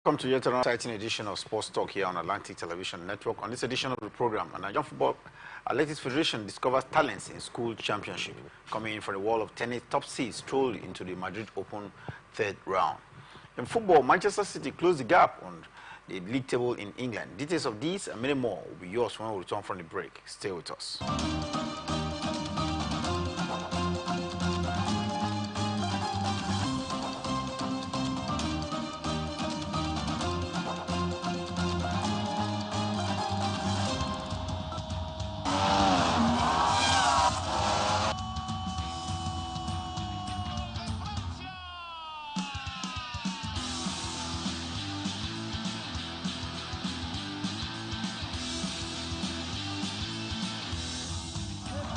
Welcome to yet another exciting edition of Sports Talk here on Atlantic Television Network. On this edition of the program, the Nigerian Football Athletics Federation discovers talents in school championship. Coming in for the wall of tennis, top seeds strolled into the Madrid Open third round. In football, Manchester City closed the gap on the league table in England. Details of these and many more will be yours when we return from the break. Stay with us.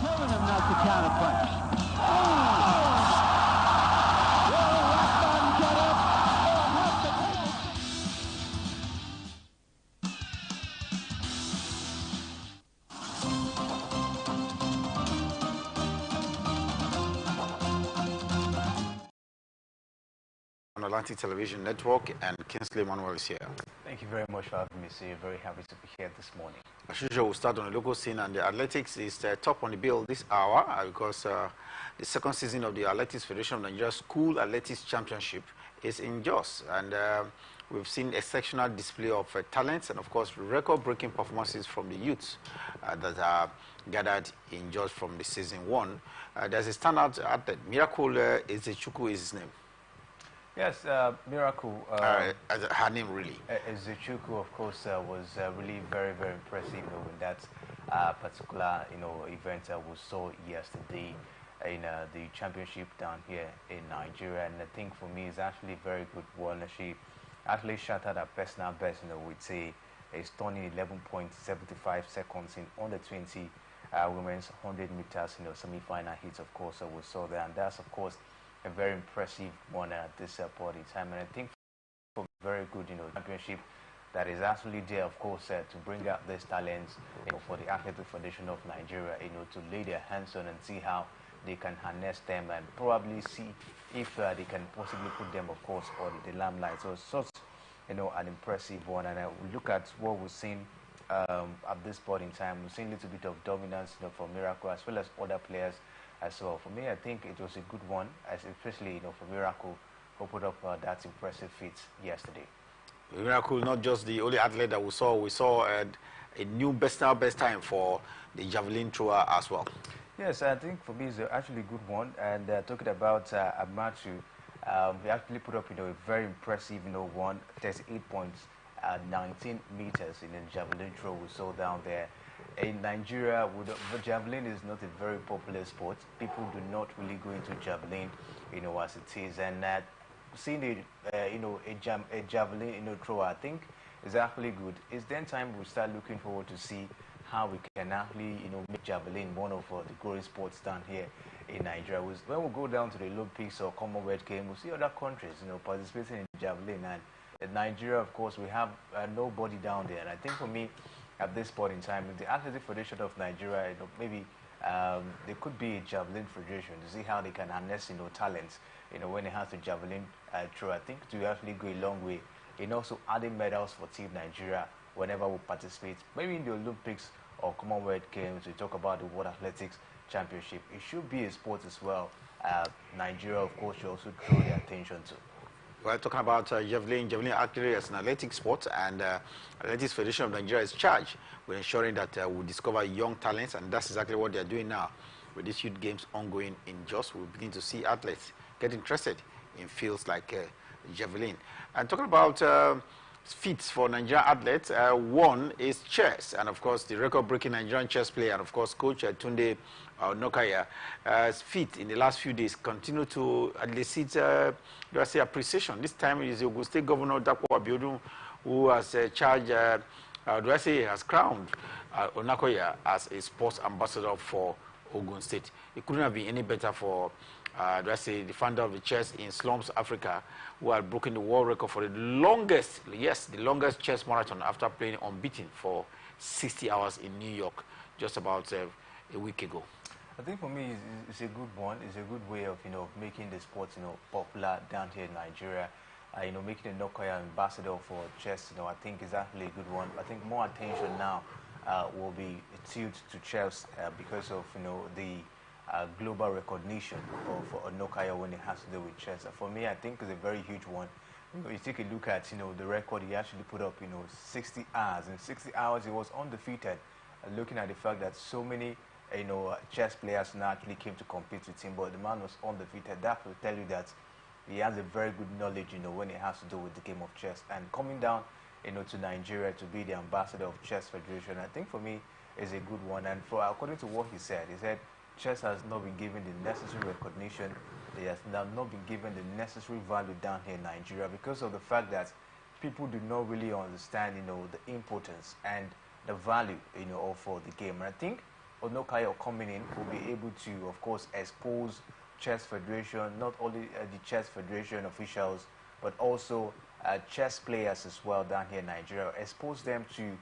Telling him not to counterpunch. On Atlantic Television Network, and Kingsley Manuel is here. Thank you very much for having me, sir. Very happy to be here this morning. As usual, we'll start on the local scene, and the athletics is top on the bill this hour because the second season of the Athletics Federation of Nigeria School Athletics Championship is in Jos, and we've seen exceptional display of talents and, of course, record-breaking performances from the youths that are gathered in Jos from the season one. There's a standout athlete, Miracle Ezechukwu is his name. Yes, Miracle. Her name really. Ezechukwu, of course, was really very, very impressive in that particular, event we saw yesterday in the championship down here in Nigeria. And I think for me, it's actually a very good one. She actually shattered her personal best, with a stunning 11.75 seconds in under 20 women's 100 meters, semi-final hits. Of course, we saw that, and that's of course a very impressive one at this point in time. And I think for a very good, championship that is actually there, of course, to bring out these talents, for the Athletic Federation of Nigeria, to lay their hands on and see how they can harness them and probably see if they can possibly put them, of course, on the limelight. So it's such, an impressive one. And we look at what we've seen at this point in time. We've seen a little bit of dominance, from Miracle as well as other players as well. For me, I think it was a good one, especially, for Miracle, who put up that impressive feat yesterday. Miracle, not just the only athlete that we saw a new best time for the javelin thrower as well. Yes, I think for me it's actually a good one. And talking about Amatu, he actually put up, a very impressive, 38.19 meters in the javelin throw we saw down there. In Nigeria, javelin is not a very popular sport. People do not really go into javelin, as it is. And seeing a javelin, thrower, I think is actually good. It's then time we start looking forward to see how we can actually, make javelin one of the growing sports down here in Nigeria. When we go down to the Olympics or Commonwealth Games, we'll see other countries, participating in javelin. And in Nigeria, of course, we have nobody down there. And I think for me, at this point in time, the Athletic Federation of Nigeria, maybe there could be a javelin federation to see how they can harness, talents, when it has to javelin throw. I think to actually go a long way in also adding medals for Team Nigeria whenever we participate, maybe in the Olympics or Commonwealth Games. We talk about the World Athletics Championship. It should be a sport as well. Nigeria, of course, should also draw their attention to. We're talking about javelin archery as an athletic sport, and Athletics Federation of Nigeria is charged with ensuring that we discover young talents, and that's exactly what they're doing now. With these youth games ongoing in Jos, we'll begin to see athletes get interested in fields like javelin. And talking about feats for Nigerian athletes, one is chess, and of course the record-breaking Nigerian chess player, and of course coach Tunde Nokaya's feat in the last few days continue to elicit appreciation. This time it is Ogun State Governor Dapo Abiodun who has charged, has crowned Onakoya as a sports ambassador for Ogun State. It couldn't have been any better for the founder of the chess in Slums Africa, who had broken the world record for the longest chess marathon after playing unbeaten for 60 hours in New York just about a week ago. I think for me, it's a good one. It's a good way of, making the sport, popular down here in Nigeria. making a Nokia ambassador for chess, I think is actually a good one. I think more attention now will be tilted to chess because of, the global recognition of Nokia when it has to do with chess. For me, I think it's a very huge one. You take a look at, the record he actually put up, 60 hours. In 60 hours, he was undefeated. Looking at the fact that so many, chess players now actually came to compete with him, but the man was undefeated. That will tell you that he has a very good knowledge, when it has to do with the game of chess. And coming down, to Nigeria to be the ambassador of Chess Federation, I think for me is a good one. And according to what he said chess has not been given the necessary recognition. It has not been given the necessary value down here in Nigeria because of the fact that people do not really understand, the importance and the value, for the game. And I think Onokayo coming in will be able to, of course, expose Chess Federation, not only the Chess Federation officials, but also chess players as well down here in Nigeria, expose them to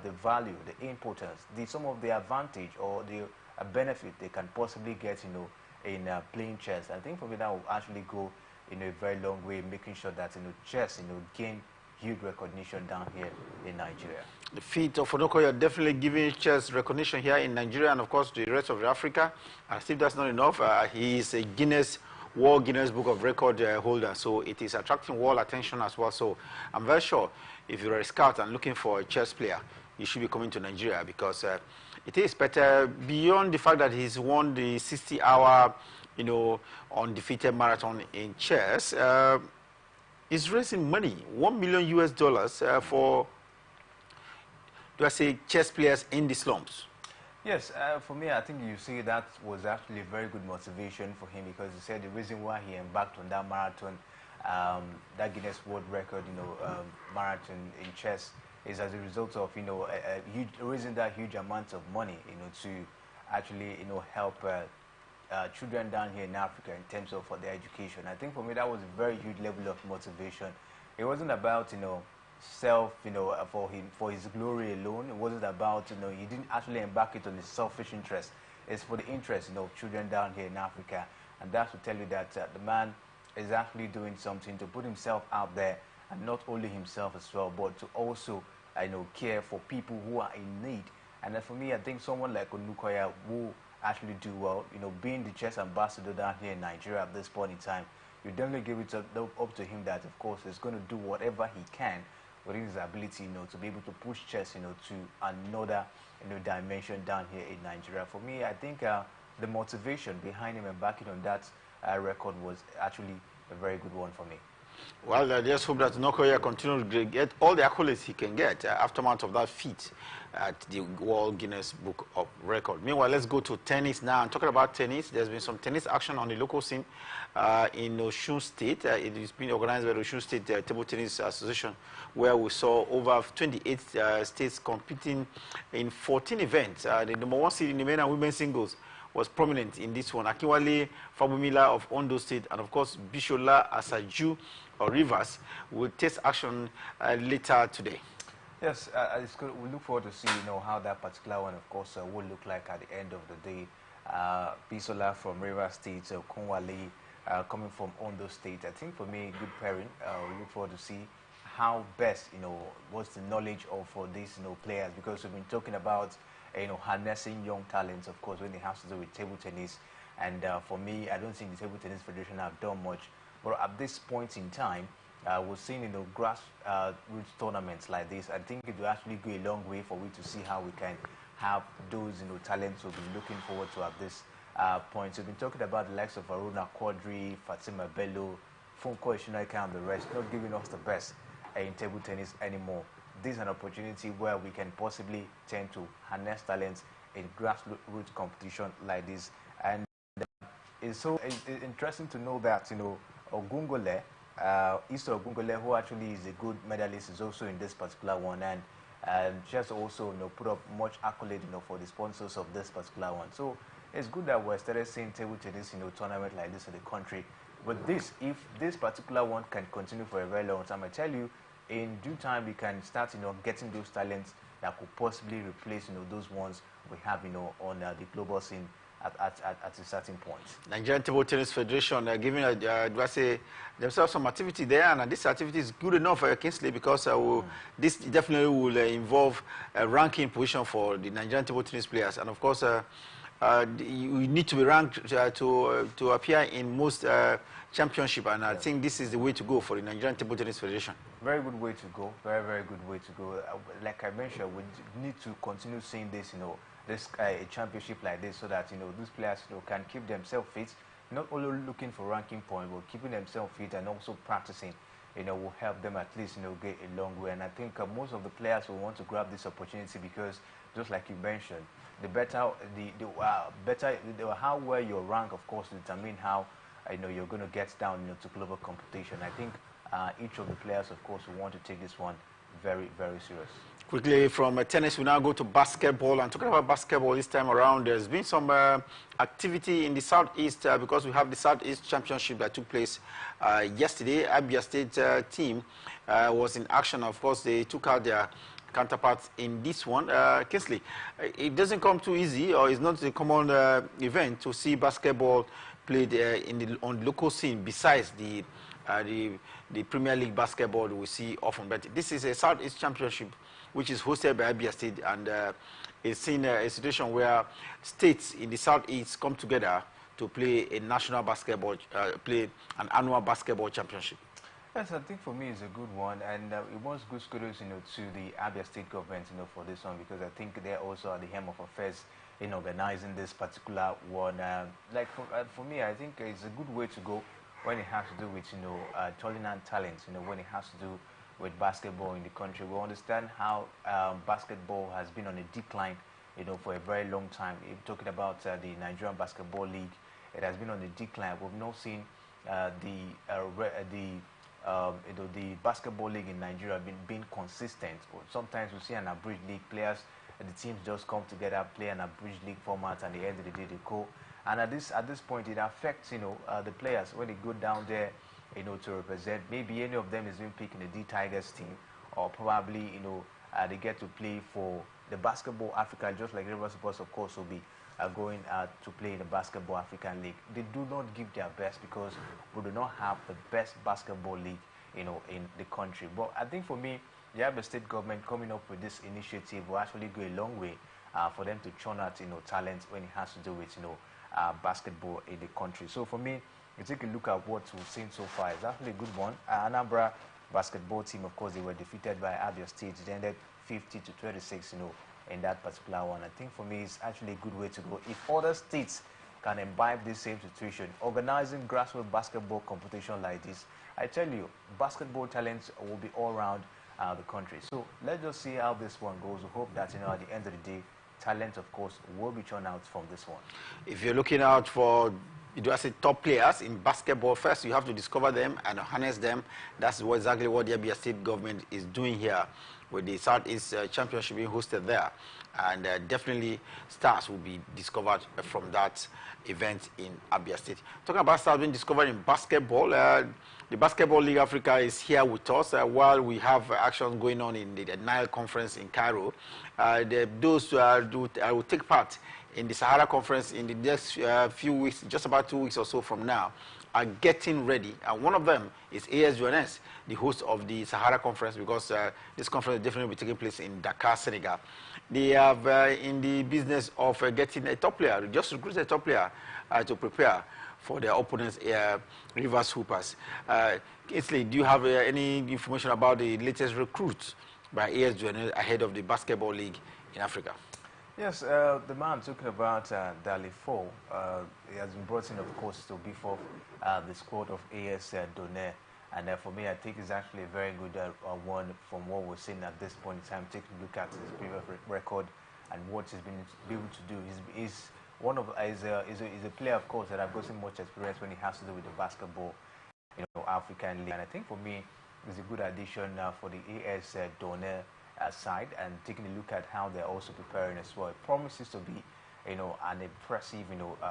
the value, the importance, some of the advantage or the benefit they can possibly get, in playing chess. I think for me that will actually go in a very long way, making sure that chess, gain huge recognition down here in Nigeria. The feat of Onokoya definitely giving chess recognition here in Nigeria and of course the rest of Africa. And if that's not enough, he is a World Guinness Book of Record holder, so it is attracting world attention as well. So I'm very sure if you're a scout and looking for a chess player, you should be coming to Nigeria because it is better beyond the fact that he's won the 60-hour, undefeated marathon in chess. He's raising money, $1 million US for, do I say, chess players in the slums. Yes, for me, I think you see that was actually a very good motivation for him because he said the reason why he embarked on that marathon, that Guinness World Record, marathon in chess, is as a result of, raising that huge amount of money, to actually, help children down here in Africa in terms of for their education. I think for me that was a very huge level of motivation. It wasn't about, self, for his glory alone. It wasn't about, he didn't actually embark it on his selfish interest. It's for the interest, of children down here in Africa. And that's to tell you that the man is actually doing something to put himself out there, and not only himself as well, but to also, care for people who are in need. And for me, I think someone like Onukoya will actually do well, being the chess ambassador down here in Nigeria at this point in time. You definitely give it up to him that, of course, he's going to do whatever he can within his ability, to be able to push chess, to another, dimension down here in Nigeria. For me, I think the motivation behind him embarking on that record was actually a very good one for me. Well, I just hope that Nokoya continues to get all the accolades he can get aftermath of that feat at the World Guinness Book of Record. Meanwhile, let's go to tennis now. And talking about tennis, there's been some tennis action on the local scene in Osun State. It is being organized by the Osun State Table Tennis Association, where we saw over 28 states competing in 14 events. The number one seed in the men and women singles was prominent in this one. Akinwale Fabumila of Ondo State and, of course, Bishola Asaju or Rivers will take action later today. Yes, it's good. We look forward to see, how that particular one, of course, will look like at the end of the day. Bisola from Rivers State, Kunwale coming from Ondo State. I think for me, good pairing. We look forward to see how best, what's the knowledge of for these, players, because we've been talking about, harnessing young talents, of course, when it has to do with table tennis. And for me, I don't think the Table Tennis Federation have done much. But at this point in time, we're seeing, grassroots tournaments like this. I think it will actually go a long way for we to see how we can have those, talents we'll be looking forward to at this point. So we've been talking about the likes of Aruna Quadri, Fatima Bello, Funko Ishinaika and the rest, not giving us the best in table tennis anymore. This is an opportunity where we can possibly tend to harness talents in grassroots competition like this. And it's interesting to know that, Ogungole, Easter Ogungole, who actually is a good medalist, is also in this particular one. And just also, put up much accolade, for the sponsors of this particular one. So it's good that we're started seeing table tennis, tournament like this in the country. But if this particular one can continue for a very long time, I tell you, in due time, we can start, getting those talents that could possibly replace, those ones we have, on the global scene at a certain point. Nigerian Table Tennis Federation giving do I say themselves some activity there, and this activity is good enough for Kingsley because this definitely will involve a ranking position for the Nigerian table tennis players, and of course you need to be ranked to appear in most championship, and I think this is the way to go for the Nigerian Table Tennis Federation. Very good way to go. Very, very good way to go. Like I mentioned, we need to continue seeing this, this a championship like this, so that these players can keep themselves fit, not only looking for ranking point, but keeping themselves fit and also practicing. Will help them at least get a long way. And I think most of the players will want to grab this opportunity because, just like you mentioned, the better how well your rank, of course, determine how you're going to get down to global competition. I think each of the players, of course, will want to take this one very, very serious. Quickly, from tennis, we now go to basketball. And talking about basketball this time around, there's been some activity in the Southeast because we have the Southeast Championship that took place yesterday. Abia State team was in action. Of course, they took out their counterparts in this one. Kingsley, it doesn't come too easy, or it's not a common event to see basketball played on the local scene besides the Premier League basketball we see often. But this is a Southeast Championship which is hosted by Abia State, and it's in a situation where states in the Southeast come together to play a national basketball, play an annual basketball championship. Yes, I think for me it's a good one, and it was good kudos, to the Abia State government, for this one, because I think they're also at the helm of affairs in organizing this particular one. Like for me, I think it's a good way to go when it has to do with tournament talents. When it has to do with basketball in the country, we understand how basketball has been on a decline, for a very long time. If talking about the Nigerian Basketball League, it has been on a decline. We've not seen the basketball league in Nigeria being consistent. Sometimes we see an abridged league, players, the teams just come together, play an abridged league format, and at the end of the day they go. And at this point, it affects the players when they go down there, to represent. Maybe any of them is being picked in the D Tigers team, or probably they get to play for the Basketball Africa, just like River Sports, of course, will be going to play in the Basketball African League. They do not give their best because we do not have the best basketball league, in the country. But I think for me, the Abia State government coming up with this initiative will actually go a long way for them to churn out, talent when it has to do with, basketball in the country. So for me, you take a look at what we've seen so far. It's actually a good one. Anambra basketball team, of course, they were defeated by Abia State. It ended 50-26, in that particular one. I think for me, it's actually a good way to go. If other states can imbibe this same situation, organizing grassroots basketball competition like this, I tell you, basketball talents will be all around the country. So let's just see how this one goes. We hope that, at the end of the day, talent, of course, will be churned out from this one. If you're looking out for top players in basketball, first you have to discover them and harness them. That's exactly what the Abia State government is doing here with the Southeast Championship being hosted there. And definitely stars will be discovered from that event in Abia State. Talking about stars being discovered in basketball, the Basketball League Africa is here with us while we have action going on in the Nile Conference in Cairo. Those who will take part in the Sahara Conference in the next few weeks, just about 2 weeks or so from now, are getting ready. And one of them is AS the host of the Sahara Conference, because this conference will definitely be taking place in Dakar, Senegal. They have in the business of getting a top player, just recruit a top player to prepare for their opponents, Rivers Hoopers. Kingsley, do you have any information about the latest recruits by AS ahead of the Basketball League in Africa? Yes, the man talking about Dalifo, he has been brought in, of course, to beef up the squad of AS Donner. And for me, I think it's actually a very good one from what we're seeing at this point in time. Taking a look at his previous record and what he's been able to do. He's a player, of course, that I've gotten much experience when it has to do with the basketball, African League. And I think for me, it's a good addition for the AS Donner side, and taking a look at how they're also preparing as well. It promises to be, an impressive,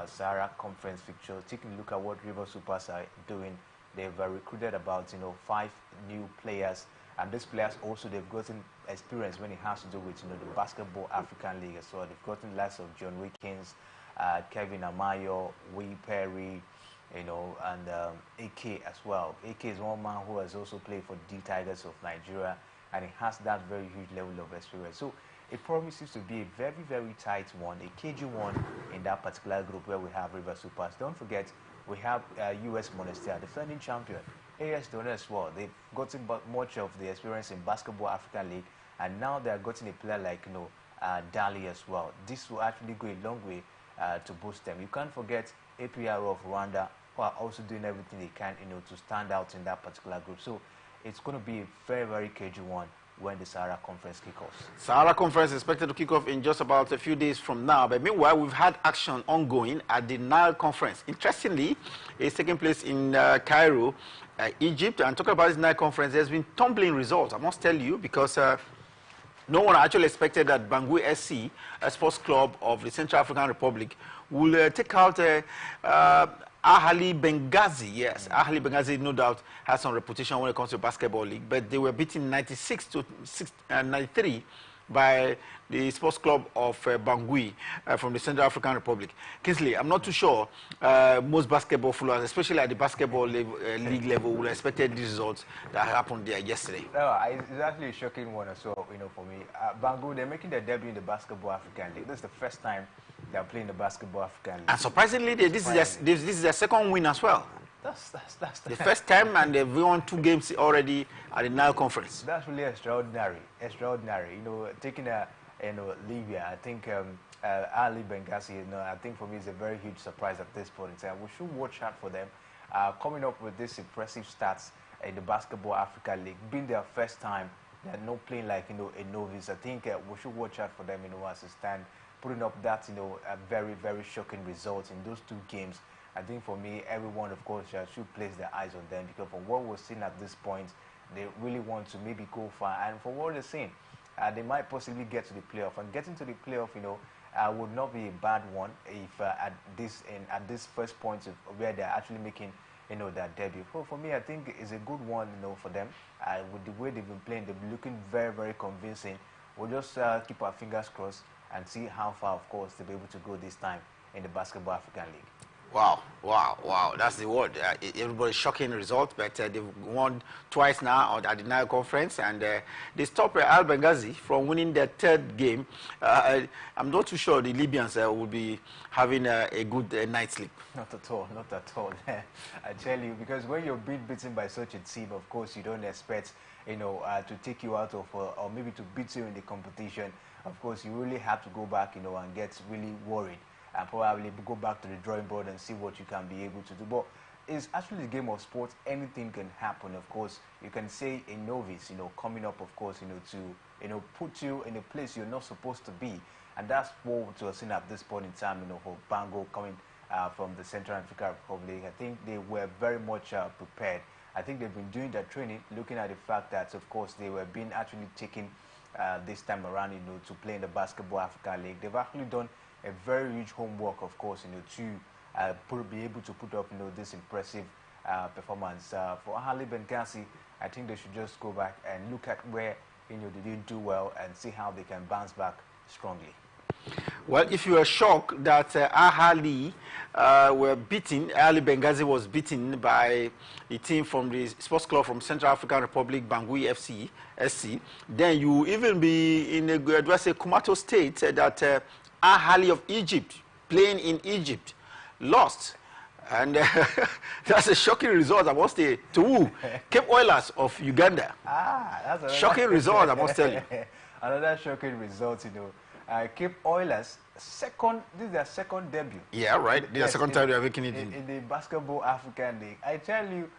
Sahara Conference fixture. Taking a look at what River Supers are doing, they've recruited about, 5 new players, and these players also, they've gotten experience when it has to do with, the Basketball African League as well. They've gotten lots of John Wickens, Kevin Amayo, Wee Perry, you know, and AK as well. AK is one man who has also played for the Tigers of Nigeria, and he has that very huge level of experience. So it promises to be a very, very tight one, a cagey one in that particular group where we have River Supers. Don't forget, we have US Monastir, defending champion. AS Douane as well. They've gotten much of the experience in Basketball African League, and now they are getting a player like, you know, Dali as well. This will actually go a long way to boost them. You can't forget APR of Rwanda, who are also doing everything they can, you know, to stand out in that particular group. So it's going to be a very, very cagey one when the Sahara Conference kicks off. Sahara Conference is expected to kick off in just about a few days from now. But meanwhile, we've had action ongoing at the Nile Conference. Interestingly, it's taking place in Cairo, Egypt. And talking about this Nile Conference, there's been tumbling results, I must tell you, because no one actually expected that Bangui SC, a sports club of the Central African Republic, will take out Ahali Benghazi. Yes, Ahali Benghazi, no doubt, has some reputation when it comes to basketball league, but they were beaten 96 to 93 by the sports club of Bangui from the Central African Republic. Kingsley, I'm not too sure most basketball followers, especially at the basketball league level, will expect these results that happened there yesterday. No, it's actually a shocking one as well, you know, for me. Bangui, they're making their debut in the Basketball African League. This is the first time they're playing the Basketball African League. And surprisingly, this is their second win as well. That's the first time, and they've won 2 games already at the Nile Conference. That's really extraordinary. Extraordinary. You know, taking Libya, I think Ali Benghazi, you know, I think for me is a very huge surprise at this point in time. We should watch out for them coming up with this impressive stats in the Basketball Africa League, being their first time. They're not playing like, you know, a novice. I think we should watch out for them, you know, as a stand, putting up that, you know, a very, very shocking result in those 2 games. I think for me, everyone, of course, should place their eyes on them, because from what we're seeing at this point, they really want to maybe go far. And for what they're saying, they might possibly get to the playoff. And getting to the playoff, you know, would not be a bad one if at this first point of where they're actually making, you know, their debut. So for me, I think it's a good one, you know, for them. With the way they've been playing, they've been looking very, very convincing. We'll just keep our fingers crossed and see how far, of course, they'll be able to go this time in the Basketball African League. Wow. That's the word. Everybody's shocking result, but they've won twice now at the Nile Conference, and they stopped Al Benghazi from winning their 3rd game. I'm not too sure the Libyans will be having a good night's sleep. Not at all, not at all. I tell you, because when you're being beaten by such a team, of course, you don't expect, you know, to take you out of, or maybe to beat you in the competition. Of course, you really have to go back, you know, and get really worried. And probably go back to the drawing board and see what you can be able to do. But it's actually a game of sports. Anything can happen. Of course, you can say a novice, you know, coming up, of course, you know, to, you know, put you in a place you're not supposed to be. And that's what we're seeing at this point in time, you know, for Bango coming from the Central African Republic. I think they were very much prepared. I think they've been doing their training, looking at the fact that, of course, they were being actually taken this time around, you know, to play in the Basketball Africa League. They've actually done a very huge homework, of course, you know, to be able to put up, you know, this impressive performance. For Ahali Benghazi, I think they should just go back and look at where, you know, they didn't do well and see how they can bounce back strongly. Well, if you are shocked that Ahali were beaten, Ahali Benghazi was beaten by a team from the sports club from Central African Republic, Bangui SC, then you even be in a, do I say, comatose state that Ahali of Egypt, playing in Egypt, lost. And that's a shocking result, I must say, to who? Cape Oilers of Uganda. That's a shocking result, I must tell you. Another shocking result, you know. Cape Oilers, this is their 2nd debut. Yeah, right. This is the 2nd time they are making it in the Basketball African League. I tell you,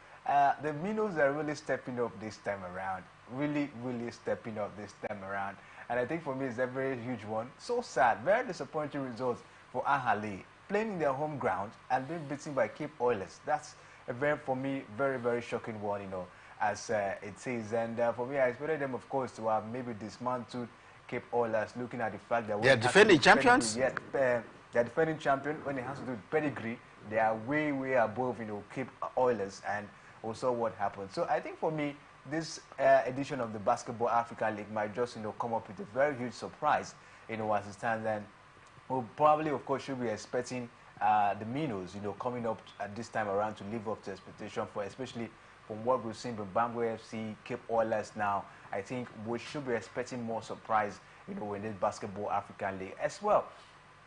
the Minnows are really stepping up this time around. Really, really stepping up this time around. And I think for me, it's a very huge one. So sad, very disappointing results for Ahali, playing in their home ground and being beaten by Cape Oilers. That's a very, for me, very, very shocking one, you know, as it says. And for me, I expected them, of course, to have maybe dismantled Cape Oilers, looking at the fact that they're defending champions. Yet, they're defending champion. When it has to do with pedigree, they are way, way above, you know, Cape Oilers, and also what happened. So I think for me, this edition of the Basketball Africa League might just, you know, come up with a very huge surprise, you know, as it stands. And we'll probably, of course, should be expecting the Minos, coming up at this time around to live up to expectation for, especially from what we've seen from Bamboo FC, Cape Oilers now. I think we should be expecting more surprise, in this Basketball African League as well.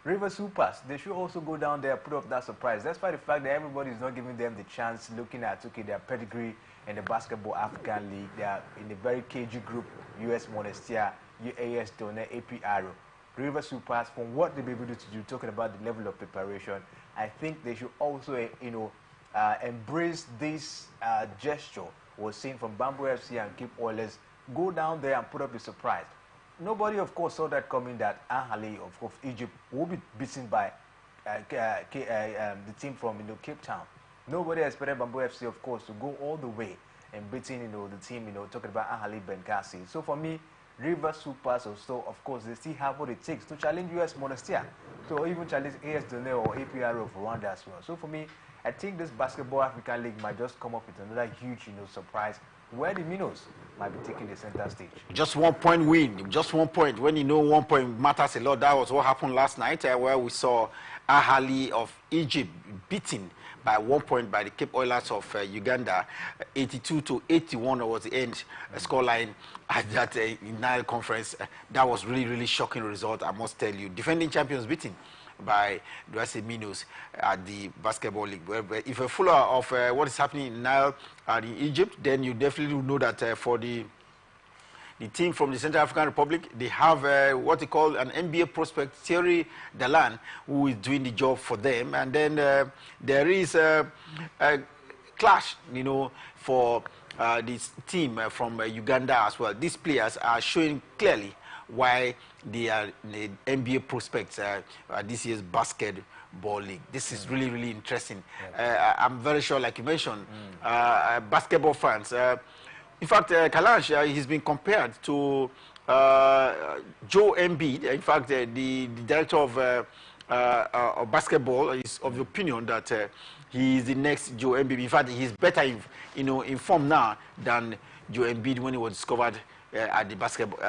River Supers, they should also go down there, put up that surprise. Despite the fact that everybody is not giving them the chance, looking at their pedigree in the Basketball African League. They are in a very cagey group, US Monastir, UAS Donor, APR. River Supers, from what they'll be able to do, talking about the level of preparation, I think they should also, embrace this gesture we're seeing from Bamboo FC and Cape Oilers. Go down there and put up a surprise. Nobody, of course, saw that coming, that Ahali of Egypt will be beaten by the team from Cape Town. Nobody expected Bamboo FC, of course, to go all the way and beating the team, talking about Ahali Benghazi. So for me, River Supers also, of course, they still have what it takes to challenge US Monastir. So even challenge AS Done or APR of Rwanda as well. So for me, I think this Basketball African League might just come up with another huge, surprise, where the Minos might be taking the center stage. Just 1 point win, just 1 point. When 1 point matters a lot. That was what happened last night, where we saw Ahali of Egypt beaten by 1 point by the Cape Oilers of Uganda, 82-81 was the end scoreline at that Nile conference. That was really shocking result, I must tell you. Defending champions beaten by the Minos at the Basketball League. But if a follower of what is happening in Nile and in Egypt, then you definitely know that for the team from the Central African Republic, they have what they call an NBA prospect, Thierry Dalan, who is doing the job for them. And then there is a clash, for this team from Uganda as well. These players are showing clearly why they are the NBA prospects this year's Basketball League. This is really interesting. I'm very sure, like you mentioned, basketball fans. In fact, Kalash, he's been compared to Joe Embiid. In fact, the director of basketball is of the opinion that he is the next Joe Embiid. In fact, he's better, in form now than Joe Embiid when he was discovered at the basketball,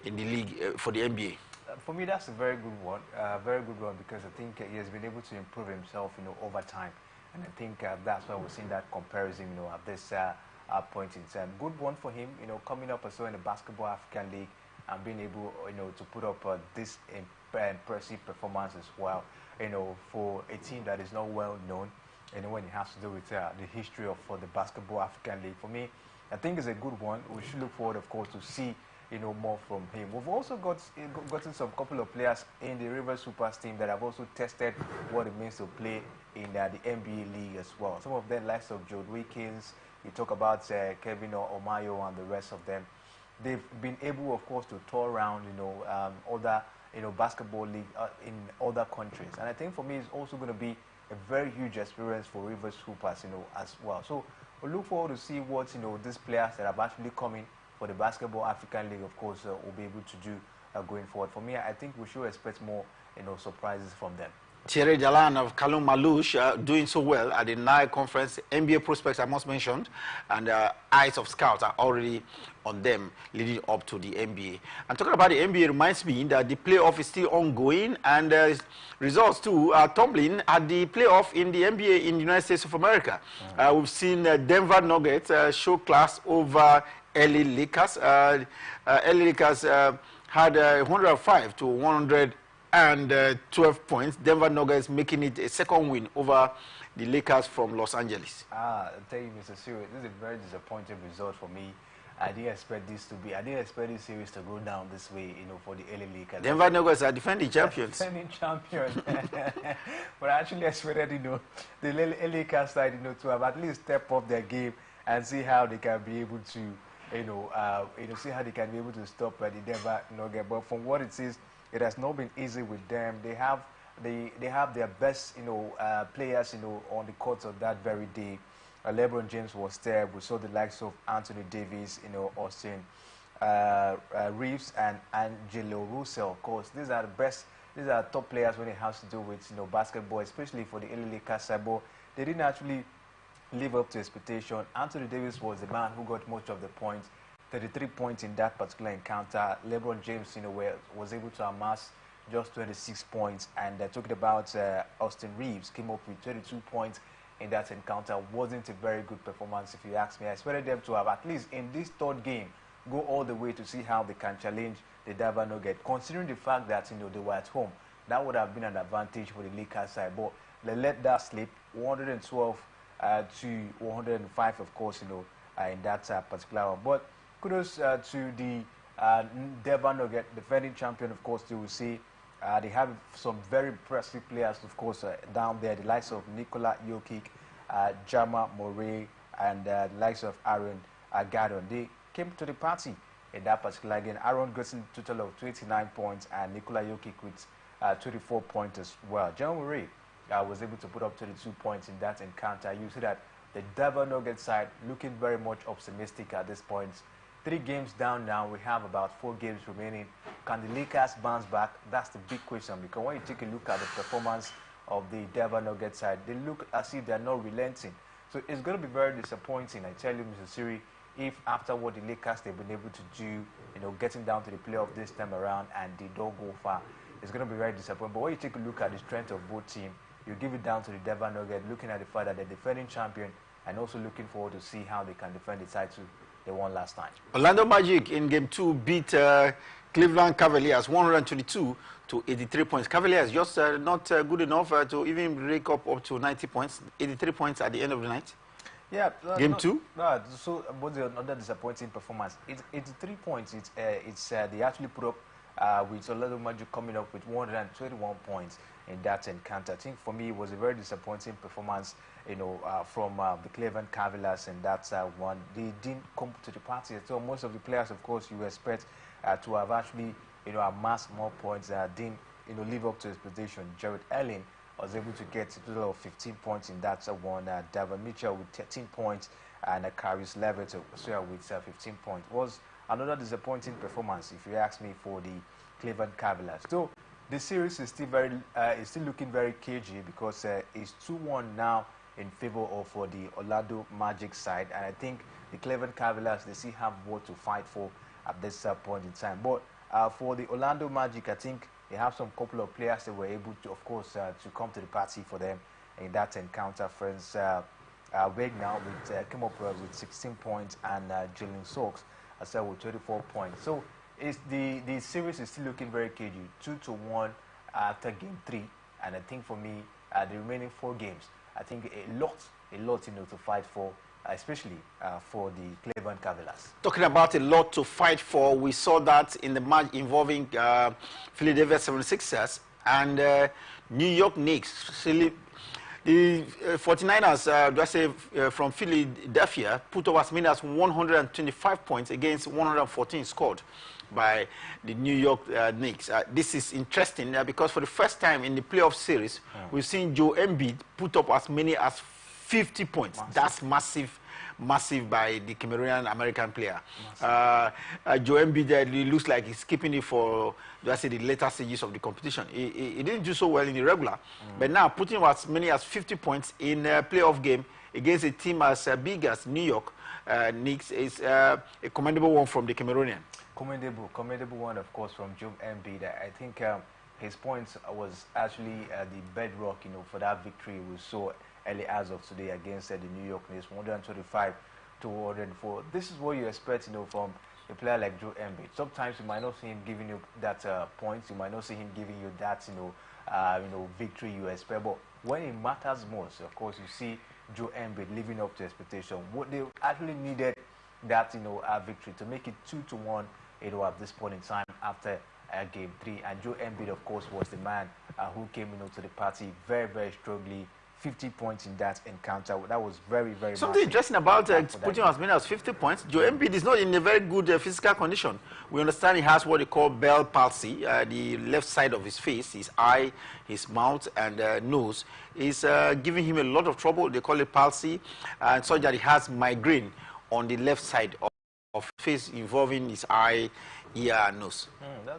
in the league for the NBA. For me, that's a very good one. Because I think he has been able to improve himself, over time, and I think that's why we're seeing that comparison, at this point in time. Good one for him, coming up as well in the Basketball African League and being able, to put up this impressive performance as well, for a team that is not well known, when it has to do with the history of the Basketball African League. For me, I think it's a good one. We should look forward, of course, to see more from him. We've also gotten some couple of players in the River Supers team that have also tested what it means to play in the NBA League as well. Some of them, likes of Joe Wickens. You talk about Kevin Omayo and the rest of them. They've been able, of course, to tour around, other, basketball league in other countries. And I think for me, it's also going to be a very huge experience for River Supers, as well. So we look forward to see what, these players that have actually come in for the Basketball African League, of course, will be able to do going forward. For me, I think we should expect more, surprises from them. Thierry Dalan of Kalum Malouche doing so well at the Nile Conference. NBA prospects I must mention, and eyes of scouts are already on them leading up to the NBA. And talking about the NBA reminds me that the playoff is still ongoing, and results too are tumbling at the playoff in the NBA in the United States of America. We've seen Denver Nuggets show class over LA Lakers. LA Lakers had 105 to 112 points. Denver Nuggets making it a second win over the Lakers from Los Angeles. I'll tell you, Mr. Siri, this is a very disappointing result for me. I didn't expect this series to go down this way, for the LA Lakers. Denver Nuggets are defending champions. Defending champions. But I actually expected, the LA Lakers side, to have at least step up their game and see how they can be able to, see how they can be able to stop the Denver Nuggets. But from what it is, it has not been easy with them. They have their best, players, on the court of that very day. LeBron James was there. We saw the likes of Anthony Davis, Austin Reeves and Angelo Russell. Of course, these are the best. These are top players when it has to do with basketball, especially for the LA Lakers. But they didn't actually live up to expectation. Anthony Davis was the man who got most of the points, 33 points in that particular encounter. LeBron James, was able to amass just 26 points. And talking about Austin Reeves, came up with 22 points in that encounter. Wasn't a very good performance, if you ask me. I expected them to have, at least in this third game, go all the way to see how they can challenge the Denver Nuggets, considering the fact that they were at home. That would have been an advantage for the Lakers side, but they let that slip. 112 to 105, of course, in that particular one. But kudos to the Denver Nuggets, defending champion. Of course, you will see they have some very impressive players, of course, down there. The likes of Nikola Jokic, Jama Murray, and the likes of Aaron Gordon. They came to the party in that particular game. Aaron got a total of 29 points, and Nikola Jokic with 24 points as well. Jama Murray was able to put up 22 points in that encounter. You see that the Denver Nuggets side looking very much optimistic at this point. 3 games down now. We have about 4 games remaining. Can the Lakers bounce back? That's the big question, because when you take a look at the performance of the Denver Nuggets side, they look as if they're not relenting. So it's going to be very disappointing, I tell you, Mr. Siri, if after what the Lakers they've been able to do, getting down to the playoff this time around and they don't go far, it's going to be very disappointing. But when you take a look at the strength of both teams, you give it down to the Denver Nuggets, looking at the fact that they're defending champion and also looking forward to see how they can defend the title they won last time. Orlando Magic in Game 2 beat Cleveland Cavaliers 122 to 83 points. Cavaliers just not good enough to even break up to 90 points. 83 points at the end of the night. Yeah. Game 2? No, so was another disappointing performance. It's 83 points. They actually put up with Orlando Magic coming up with 121 points in that encounter. I think for me it was a very disappointing performance, from the Cleveland Cavaliers, and that's one. They didn't come to the party. So most of the players, of course, you expect to have actually, amassed more points. Didn't, live up to expectation. Jared Allen was able to get a total of 15 points in that one. Davon Mitchell with 13 points, and Caris LeVert with 15 points. Was another disappointing performance, if you ask me, for the Cleveland Cavaliers. So the series is still looking very cagey, because it's 2-1 now in favor of the Orlando Magic side, and I think the Cleveland Cavaliers, they still have more to fight for at this point in time. But for the Orlando Magic, I think they have some couple of players that were able to, of course, to come to the party for them in that encounter. For instance, Wagner came up with 16 points, and Jalen Sox as well with 24 points. So the series is still looking very cagey, 2-1 after Game 3, and I think for me, the remaining 4 games, I think a lot, to fight for, especially for the Cleveland Cavaliers. Talking about a lot to fight for, we saw that in the match involving Philadelphia 76ers and New York Knicks. The 49ers, from Philadelphia, put up as many as 125 points against 114 scored by the New York Knicks. This is interesting because for the first time in the playoff series, we've seen Joel Embiid put up as many as 50 points. That's massive by the Cameroonian American player. Joel Embiid looks like he's keeping it for, the later stages of the competition. He didn't do so well in the regular, but now putting as many as 50 points in a playoff game against a team as big as New York Knicks is a commendable one from the Cameroonian. Commendable one, of course, from Joel Embiid. I think his points was actually the bedrock, for that victory we saw early as of today against the New York Knicks, 125 to 104. This is what you expect, from a player like Joel Embiid. Sometimes you might not see him giving you that points, you might not see him giving you that, victory you expect. But when it matters most, of course, you see Joel Embiid living up to expectation. What they actually needed that, victory to make it 2-1, at this point in time after Game 3. And Joel Embiid, of course, was the man who came, to the party very, very strongly. 50 points in that encounter. That was very, very something interesting about putting as many as 50 points. Joel Embiid is not in a very good physical condition. We understand he has what they call Bell palsy. The left side of his face, his eye, his mouth, and nose is giving him a lot of trouble. They call it palsy, and so that he has migraine on the left side of face, involving his eye, ear, and nose.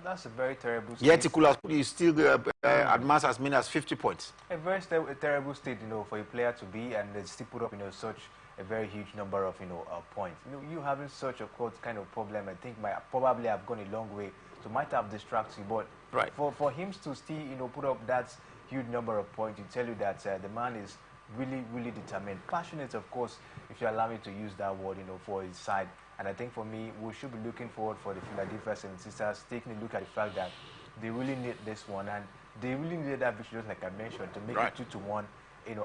That's a very terrible state. Yet he still advance as many as 50 points. A very terrible state, for a player to be, and they still put up, such a very huge number of, points. You having such a kind of problem, I think might probably have gone a long way. So might have distracted you, but Right. For him to still, put up that huge number of points, it tell you that the man is really, really determined, passionate, of course, if you allow me to use that word, for his side. And I think for me, we should be looking forward for the Philadelphia 76ers, taking a look at the fact that they really need this one, and they really needed that victory, just like I mentioned, to make Right. it 2-1,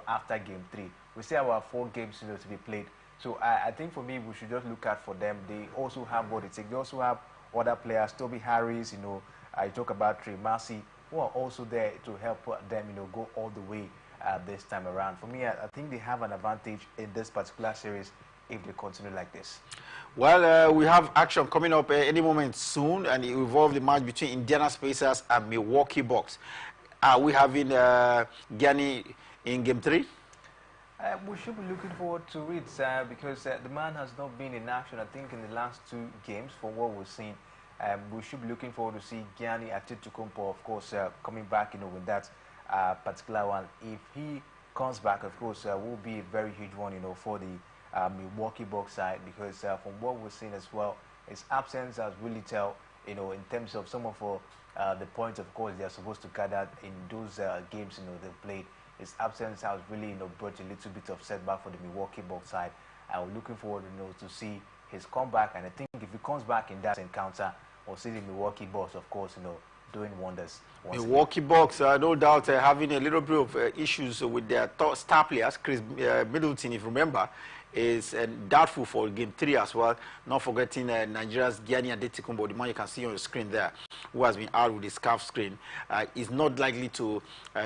after game 3. We still have our 4 games, to be played. So I think for me, we should just look out for them. They also have what it takes. They also have other players, Toby Harris, I talk about Trey Massey, who are also there to help them, go all the way this time around. For me, I think they have an advantage in this particular series if they continue like this. Well, we have action coming up any moment soon, and it will involve the match between Indiana Pacers and Milwaukee Bucks. Are we having Gianni in game 3? We should be looking forward to it because the man has not been in action, I think, in the last 2 games from what we've seen. We should be looking forward to see Gianni Antetokounmpo, of course, coming back, with that particular one. If he comes back, of course, will be a very huge one, for the Milwaukee Bucks side, because from what we've seen as well, his absence has really tell, in terms of some of the points, of course, they are supposed to gather in those games, they've played. His absence has really, brought a little bit of setback for the Milwaukee Bucks side. I'm looking forward, to see his comeback, and I think if he comes back in that encounter, we'll see the Milwaukee Bucks, of course, doing wonders. Milwaukee Bucks, no doubt, having a little bit of issues with their star players. Chris Middleton, if you remember, is doubtful for game 3 as well. Not forgetting Nigeria's Gianni Antetokounmpo, the man you can see on the screen there, who has been out with the scarf screen, is not likely to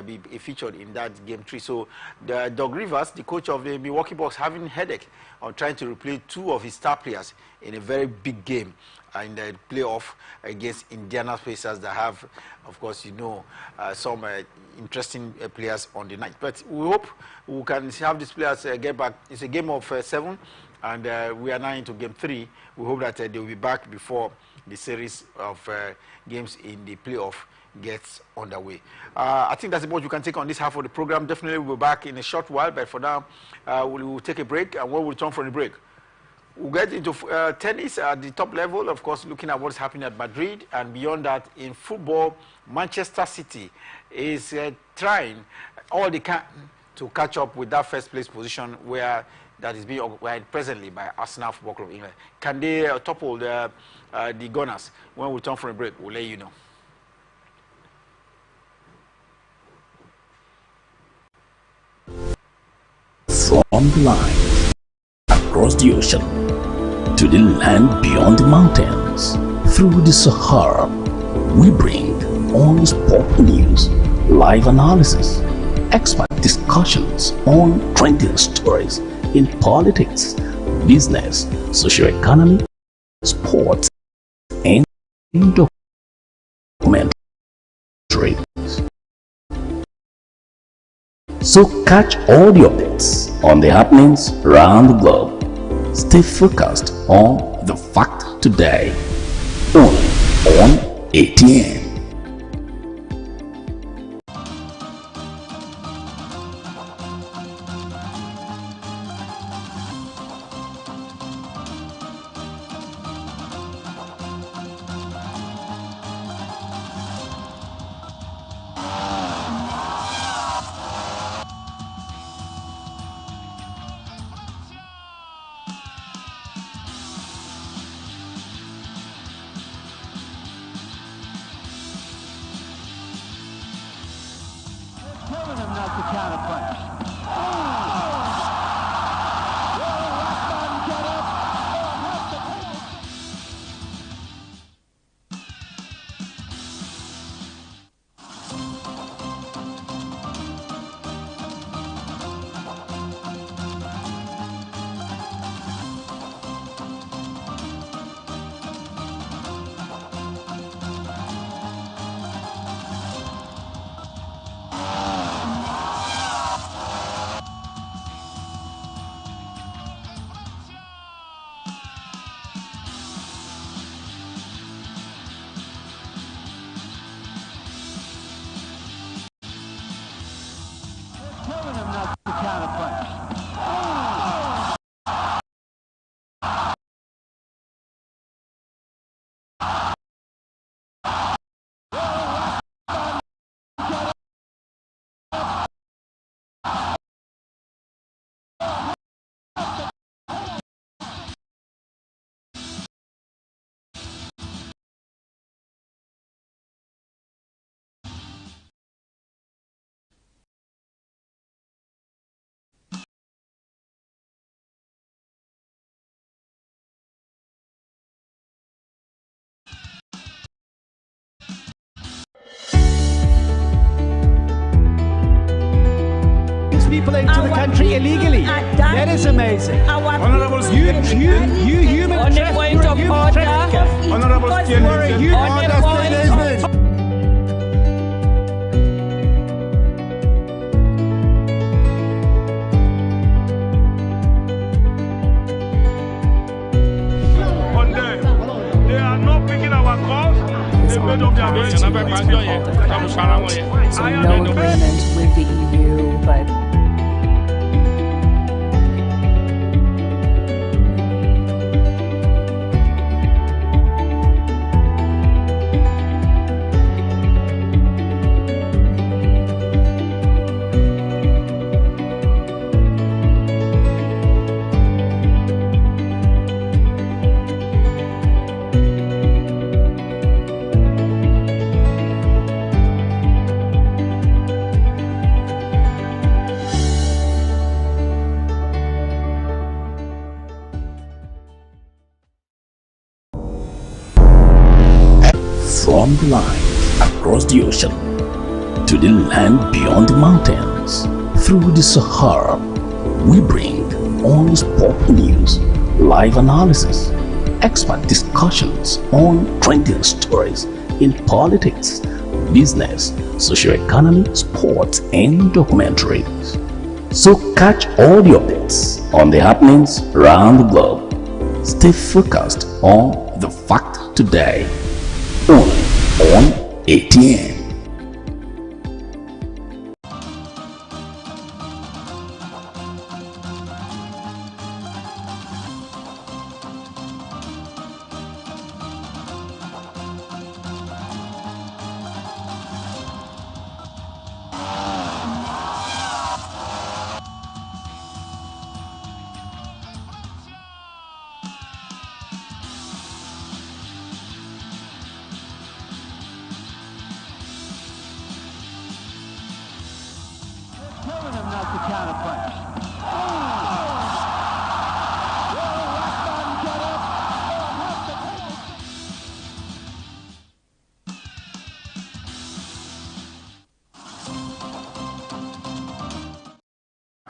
be featured in that game 3. So Doug Rivers, the coach of the Milwaukee Bucks, having a headache on trying to replace 2 of his star players in a very big game in the playoff against Indiana Pacers that have, of course, some interesting players on the night. But we hope we can have these players get back. It's a game of 7, and we are now into game 3. We hope that they will be back before the series of games in the playoff gets underway. I think that's about you can take on this half of the program. Definitely we'll be back in a short while, but for now, we'll take a break, and when we return from the break, we'll get into tennis at the top level, of course, looking at what's happening at Madrid, and beyond that, in football, Manchester City is trying all they can to catch up with that first place position that is being occupied presently by Arsenal Football Club of England. Can they topple the Gunners? When we return from the break, we'll let you know. From the line across the ocean to the land beyond the mountains, through the Sahara, we bring on sport news, live analysis, expert discussions on trending stories in politics, business, socio-economy, sports, and documentaries. So catch all the updates on the happenings around the globe. Stay focused on the fact today, only on ATN. Telling him not to counterpunch. Telling him not to counterpunch. people into the country illegally. That is amazing. Honorable You human On the point of order. Honorable they are not picking our calls. They made up their minds. So no agreement with the EU, but From the line across the ocean to the land beyond the mountains, through the Sahara, we bring all the sport news, live analysis, expert discussions on trending stories in politics, business, socio-economy, sports, and documentaries. So catch all the updates on the happenings around the globe. Stay focused on the fact today. Only on ATN. Telling him not to counterpunch.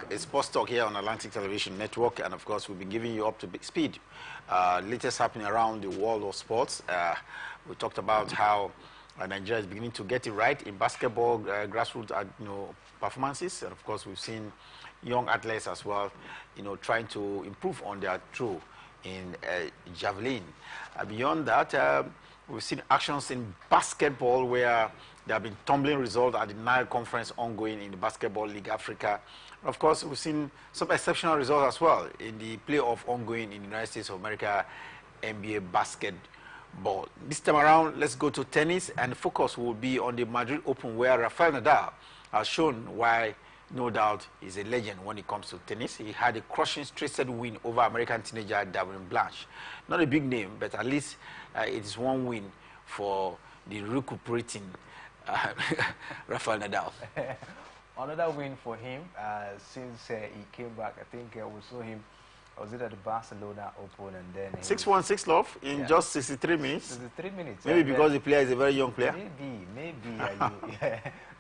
It's Sports Talk here on Atlantic Television Network, and of course we'll be giving you up to big speed. Latest happening around the world of sports. We talked about how Nigeria is beginning to get it right in basketball, grassroots performances, and of course we've seen young athletes as well, trying to improve on their throw in javelin. Beyond that, we've seen actions in basketball where there have been tumbling results at the Nile Conference ongoing in the Basketball League Africa. Of course, we've seen some exceptional results as well in the playoff ongoing in the United States of America NBA basketball. This time around, let's go to tennis, and the focus will be on the Madrid Open, where Rafael Nadal has shown why, no doubt, he's a legend when it comes to tennis. He had a crushing straight-set win over American teenager Darwin Blanche. Not a big name, but at least it is one win for the recuperating Rafael Nadal. Another win for him since he came back. I think we saw him, was it at the Barcelona Open, and then 6-1, 6-love in just 63 minutes. 63 minutes. Maybe because the player is a very young player.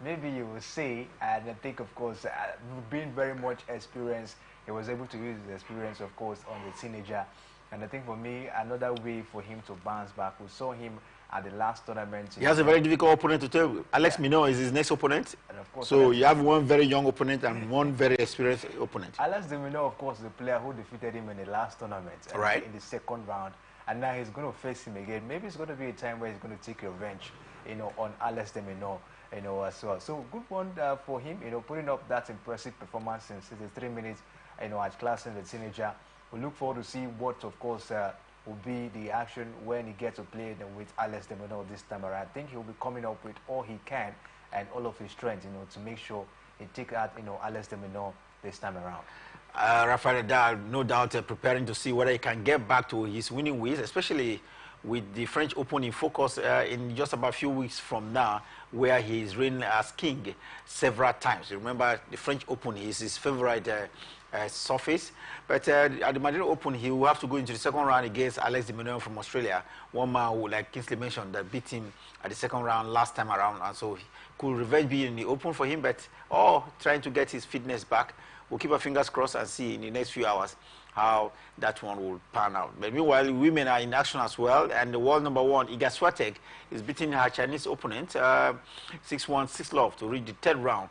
Maybe you will say, and I think, of course, being very much experienced, he was able to use his experience, of course, on the teenager. And I think for me, another way for him to bounce back, we saw him at the last tournament. He has a very difficult opponent to tell. Alex Minot is his next opponent. And of course, so you have one very young opponent and one very experienced opponent. Alex Minot, of course, the player who defeated him in the last tournament, right, in the second round. And now he's going to face him again. Maybe it's going to be a time where he's going to take revenge, on Alex Minot, as well. So good one for him, putting up that impressive performance in 63 minutes, at class in the teenager. We look forward to see what, of course, will be the action when he gets to play with Alex Minot this time around. I think he'll be coming up with all he can and all of his strength, to make sure he take out, Alex Minot this time around. Rafael Nadal, no doubt, preparing to see whether he can get back to his winning ways, especially with the French Open in focus in just about a few weeks from now, where he is reigning as king several times. You remember, the French Open is his favorite surface. But at the Madrid Open, he will have to go into the second round against Alex de Minaur from Australia. One man who, like Kingsley mentioned, that beat him at the second round last time around. And so could revenge be in the Open for him, but trying to get his fitness back. We'll keep our fingers crossed and see in the next few hours how that one will pan out. But meanwhile, women are in action as well, and the world number one, Iga Swiatek, is beating her Chinese opponent 6-1, 6-love to reach the third round.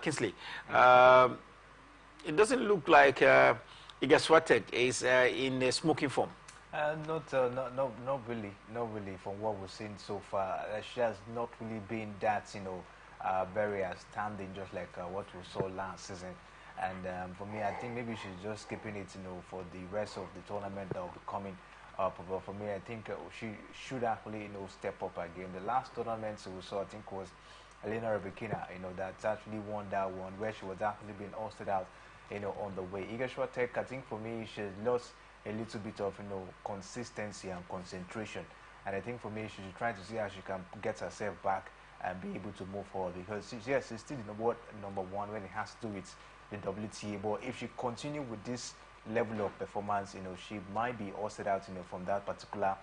Kingsley, it doesn't look like Iga Swiatek is in a smoking form. Not really. From what we've seen so far, she has not really been that, very outstanding, just like what we saw last season. And for me, I think maybe she's just keeping it, for the rest of the tournament that will be coming up. But for me, I think she should actually, step up again. The last tournament we saw, I think, was Elena Rybakina, that actually won that one, where she was actually being hosted out, on the way. Iga Swiatek, I think for me, she's lost a little bit of, consistency and concentration. And I think for me, she's trying to see how she can get herself back and be able to move forward. Because, yes, she's still number one when it has to do with the WTA. But if she continue with this level of performance, she might be hosted out, from that particular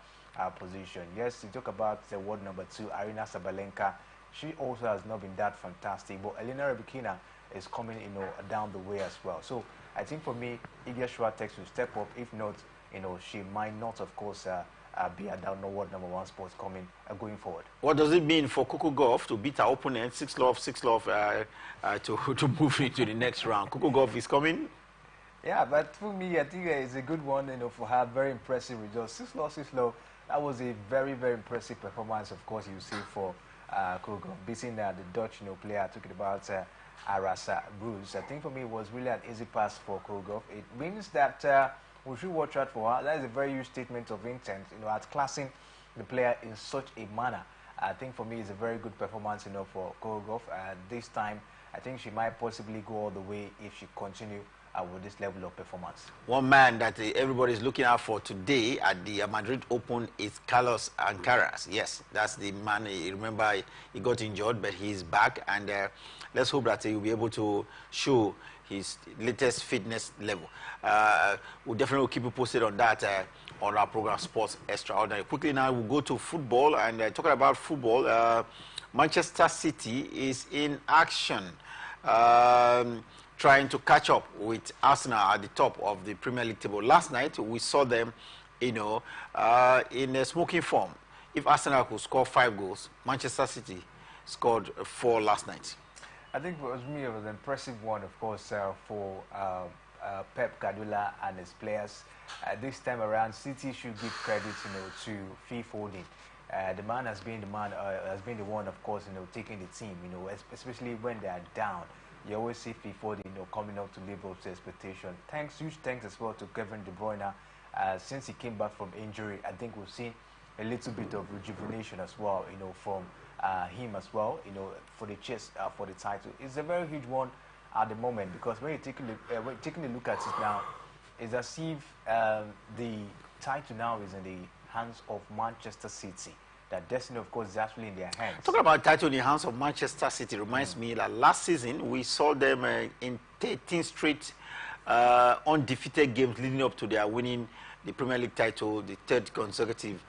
position. Yes, you talk about the world number 2, Aryna Sabalenka. She also has not been that fantastic. But Elena Rybakina is coming, down the way as well. So I think for me, Iga Swiatek will step up. If not, she might not, of course, be at that world number 1 spot going forward. What does it mean for Coco Gauff to beat her opponent 6-love, 6-love to move into the next round? Coco Gauff is coming. Yeah, but for me, I think it's a good one, for her. Very impressive results. 6-love, 6-love. That was a very, very impressive performance. Of course, you see for Coco Gauff beating the Dutch, player. Talking about Arasa Bruce. I think for me, it was really an easy pass for Coco Gauff. It means that we should watch out for her. That is a very huge statement of intent, outclassing the player in such a manner. I think for me, it's a very good performance, for Coco Gauff. And this time, I think she might possibly go all the way if she continue with this level of performance. One man that everybody is looking out for today at the Madrid Open is Carlos Alcaraz. Yes, that's the man. Remember, he got injured, but he's back, and let's hope that he will be able to show his latest fitness level. We'll definitely keep you posted on that on our program, Sports Extraordinary. Quickly now, we'll go to football, and talking about football, Manchester City is in action. Trying to catch up with Arsenal at the top of the Premier League table. Last night, we saw them, in a smoking form. If Arsenal could score 5 goals, Manchester City scored 4 last night. I think for me, it was an impressive one, of course, for Pep Guardiola and his players. This time around, City should give credit, to Phil Foden. The man has been the one, of course, taking the team, especially when they are down. You always see Phil Foden, coming up to live up to expectation. Huge thanks as well to Kevin De Bruyne. Since he came back from injury, I think we've seen a little bit of rejuvenation as well, from him as well, for the chase for the title. It's a very huge one at the moment, because when you're taking a look at it now, it's as if the title now is in the hands of Manchester City. That destiny, of course, is actually in their hands. Talking about title in the hands of Manchester City reminds me that last season we saw them in 13 straight undefeated games leading up to their winning the Premier League title, the 3rd consecutive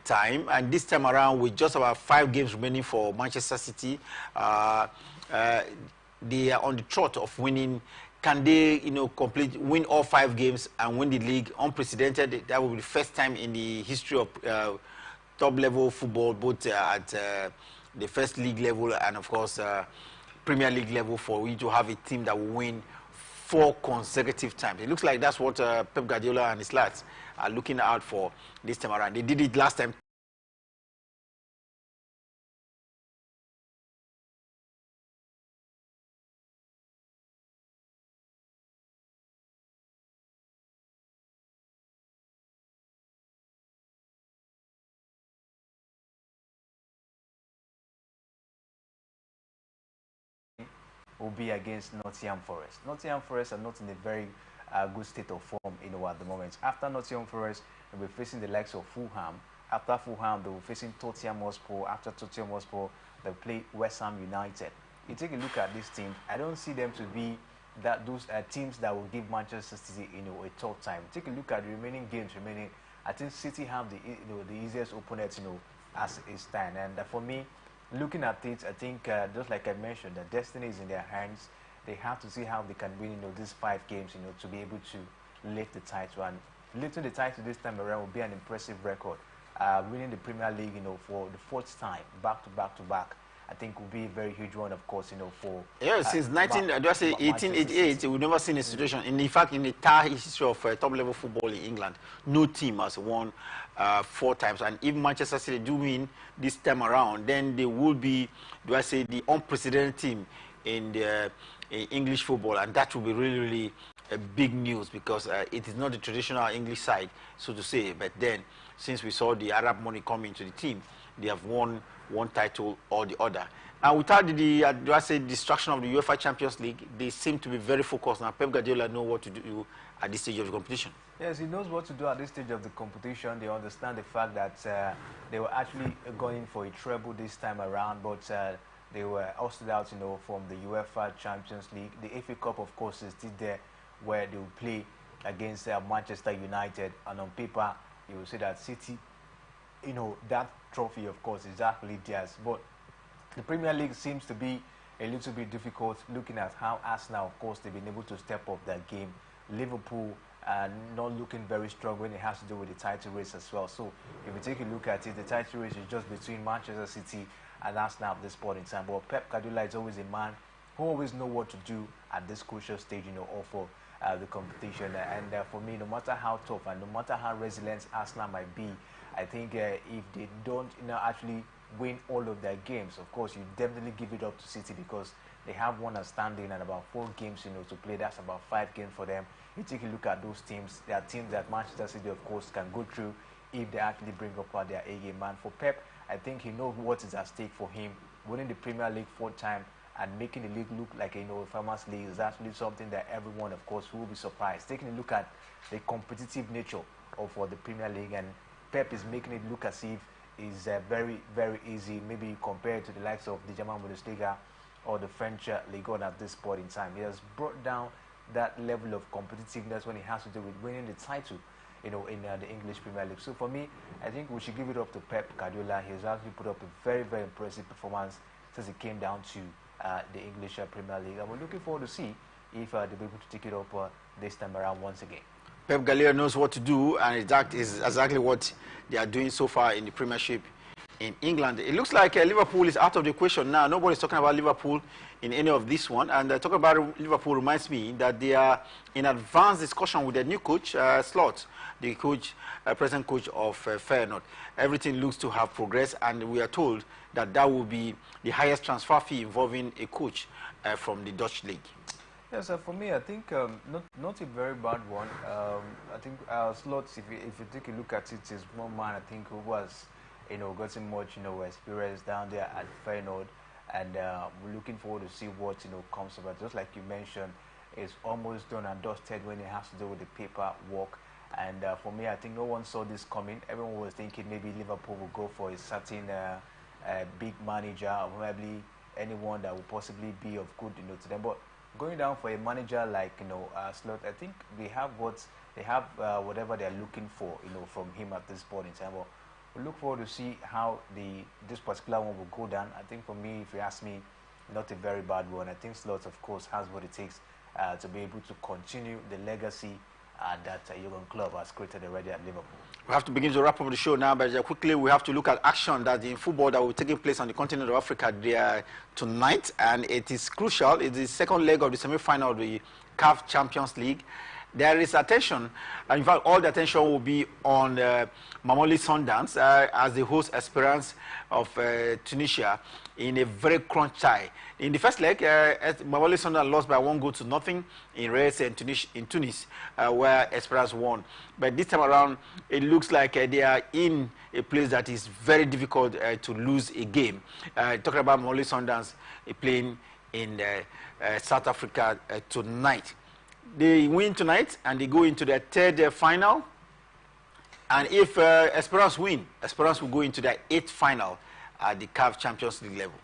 time. And this time around, with just about 5 games remaining for Manchester City, they are on the trot of winning. Can they, win all 5 games and win the league? Unprecedented. That will be the first time in the history of top-level football, both at the first league level and, of course, Premier League level, for you to have a team that will win 4 consecutive times. It looks like that's what Pep Guardiola and his lads are looking out for this time around. They did it last time. Will be against Nottingham Forest. Nottingham Forest are not in a very good state of form, at the moment. After Nottingham Forest, they'll be facing the likes of Fulham, After Fulham, they were facing Tottenham Hotspur. After Tottenham Hotspur, they played West Ham United. You take a look at this team, I don't see them to be those teams that will give Manchester City a tough time. Take a look at the remaining games remaining. I think City have the easiest opponents as it stands. And for me, looking at it, I think just like I mentioned, the destiny is in their hands. They have to see how they can win these 5 games to be able to lift the title. And lifting the title this time around will be an impressive record. Winning the Premier League for the 4th time back to back. I think will be a very huge one, of course, since 1888, we've never seen a situation. In fact, in the entire history of top-level football in England, no team has won 4 times. And if Manchester City do win this time around, then they will be, the unprecedented team in the English football, and that will be really, really a big news because it is not the traditional English side, so to say. But then, since we saw the Arab money come into the team, they have won one title or the other. And without the destruction of the UEFA Champions League, they seem to be very focused. Now, Pep Guardiola knows what to do at this stage of the competition. Yes, he knows what to do at this stage of the competition. They understand the fact that they were actually going for a treble this time around, but they were ousted out, from the UEFA Champions League. The FA Cup, of course, is still there, where they will play against Manchester United. And on paper, you will see that City, that trophy, of course, is actually theirs. But the Premier League seems to be a little bit difficult, looking at how Arsenal, of course, they've been able to step up their game. Liverpool not looking very strong when it has to do with the title race as well. So if you take a look at it, the title race is just between Manchester City and Arsenal at this point in time. But Pep Guardiola is always a man who always knows what to do at this crucial stage, of the competition. And for me, no matter how tough and no matter how resilient Arsenal might be, I think if they don't actually win all of their games, of course, you definitely give it up to City because they have one outstanding and about 4 games to play. That's about 5 games for them. You take a look at those teams. There are teams that Manchester City, of course, can go through if they actually bring up their A-game. Man, for Pep, I think he knows what is at stake for him. Winning the Premier League 4th time and making the league look like a famous league is actually something that everyone, of course, will be surprised. Taking a look at the competitive nature of the Premier League, and Pep is making it look as if it's very, very easy, maybe compared to the likes of the German Bundesliga or the French Ligue 1 at this point in time. He has brought down that level of competitiveness when it has to do with winning the title, in the English Premier League. So for me, I think we should give it up to Pep Guardiola. He has actually put up a very, very impressive performance since it came down to the English Premier League. And we're looking forward to see if they'll be able to take it up this time around once again. Pep Guardiola knows what to do, and that is exactly what they are doing so far in the Premiership in England. It looks like Liverpool is out of the equation now. Nobody's talking about Liverpool in any of this one. And talking about Liverpool reminds me that they are in advanced discussion with their new coach, Slot, the present coach of Feyenoord. Everything looks to have progressed, and we are told that that will be the highest transfer fee involving a coach from the Dutch league. Yes, for me, I think not a very bad one. I think Slots, if you take a look at it, is one man I think who was, gotten much, experience down there at Feyenoord, and we're looking forward to see what comes of it. Just like you mentioned, it's almost done and dusted when it has to do with the paperwork. And for me, I think no one saw this coming. Everyone was thinking maybe Liverpool will go for a certain big manager, or maybe anyone that will possibly be of good, to them. But going down for a manager like Slot, I think they have whatever they're looking for, from him at this point in time. But we look forward to see how this particular one will go down. I think for me, if you ask me, not a very bad one. I think Slot, of course, has what it takes to be able to continue the legacy that Jurgen Klopp has created already at Liverpool. We have to begin to wrap up the show now, but quickly we have to look at action that in football that will be taking place on the continent of Africa tonight, and it is crucial. It is the second leg of the semi-final of the CAF Champions League. There is attention, in fact, all the attention will be on Mamelodi Sundowns as the host Esperance of Tunisia in a very crunch tie. In the first leg, Mamelodi Sundowns lost by 1-0 in Reyes in Tunis, where Esperance won. But this time around, it looks like they are in a place that is very difficult to lose a game. Talking about Mamelodi Sundowns playing in South Africa tonight. They win tonight and they go into their third final. And if Esperance win, Esperance will go into the 8th final at the CAF Champions League level.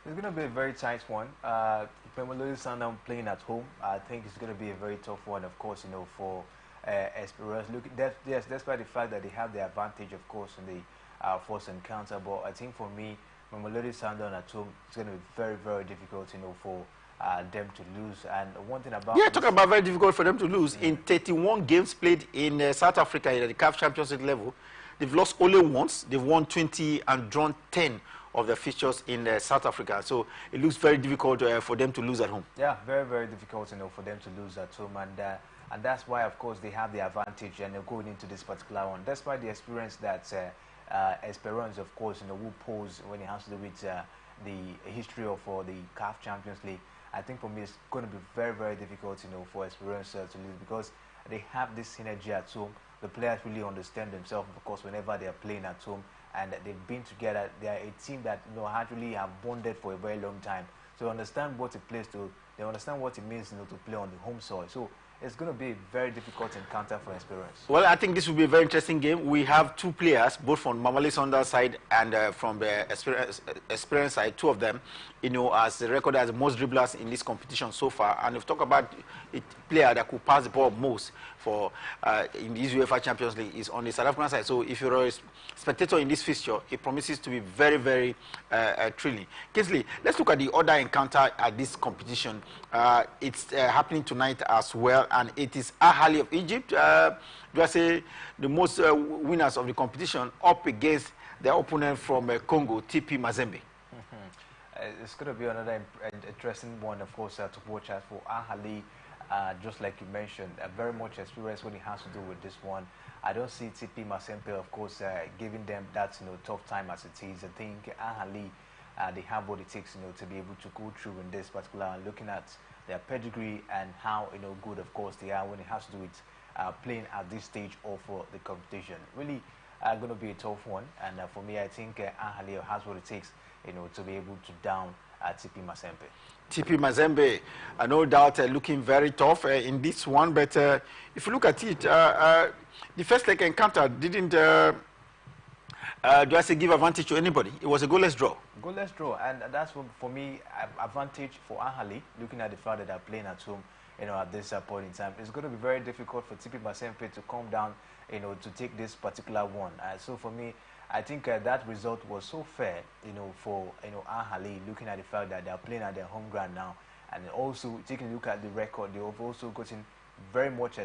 It's going to be a very tight one. Mamelodi Sundowns playing at home. I think it's going to be a very tough one, of course, for Esperance. Look, yes, despite the fact that they have the advantage, of course, in the first encounter. But I think for me, Mamelodi Sundowns at home, it's going to be very, very difficult, for them to lose. And one thing about talking about very difficult for them to lose. In 31 games played in South Africa at the CAF Champions League level, they've lost only once. They've won 20 and drawn 10 of the fixtures in South Africa. So it looks very difficult for them to lose at home. Yeah, very, very difficult, for them to lose at home. And that's why, of course, they have the advantage and they're going into this particular one. That's why the experience that Esperance, of course, who pose when it has to do with the history of the CAF Champions League. I think for me it's going to be very, very difficult, for Esperance to lose, because they have this synergy at home. The players really understand themselves, of course, whenever they are playing at home, and they've been together. They are a team that actually have bonded for a very long time. So they understand what it plays to. They understand what it means, to play on the home soil. So it's going to be a very difficult encounter for Esperance. Well, I think this will be a very interesting game. We have two players, both from Mamelodi Sundowns side and from the Esperance side, two of them, as the record as the most dribblers in this competition so far. And we've talked about a player that could pass the ball most for in this UEFA Champions League is on the South African side. So if you're a spectator in this fixture, it promises to be very, very thrilling. Kingsley, let's look at the other encounter at this competition. It's happening tonight as well, and it is Ahali of Egypt. Do I say the most winners of the competition up against their opponent from Congo, TP Mazembe? It's going to be another interesting one, of course, to watch out for Ahali. Just like you mentioned, very much experience when it has to do with this one. I don't see TP Mazembe, of course, giving them that tough time as it is. I think Ahali, they have what it takes to be able to go through in this particular, looking at their pedigree and how good, of course, they are when it has to do with playing at this stage of the competition. Really going to be a tough one, and for me, I think Ahali has what it takes to be able to down TP Mazembe. TP Mazembe, no doubt, looking very tough in this one. But if you look at it, the first leg encounter didn't, do I say, give advantage to anybody. It was a goalless draw. Goalless draw, and that's for me advantage for Ahali. Looking at the fact that they're playing at home, at this point in time, it's going to be very difficult for TP Mazembe to come down, to take this particular one. So for me, I think that result was so fair, for Ahali, looking at the fact that they are playing at their home ground now, and also taking a look at the record, they have also gotten very much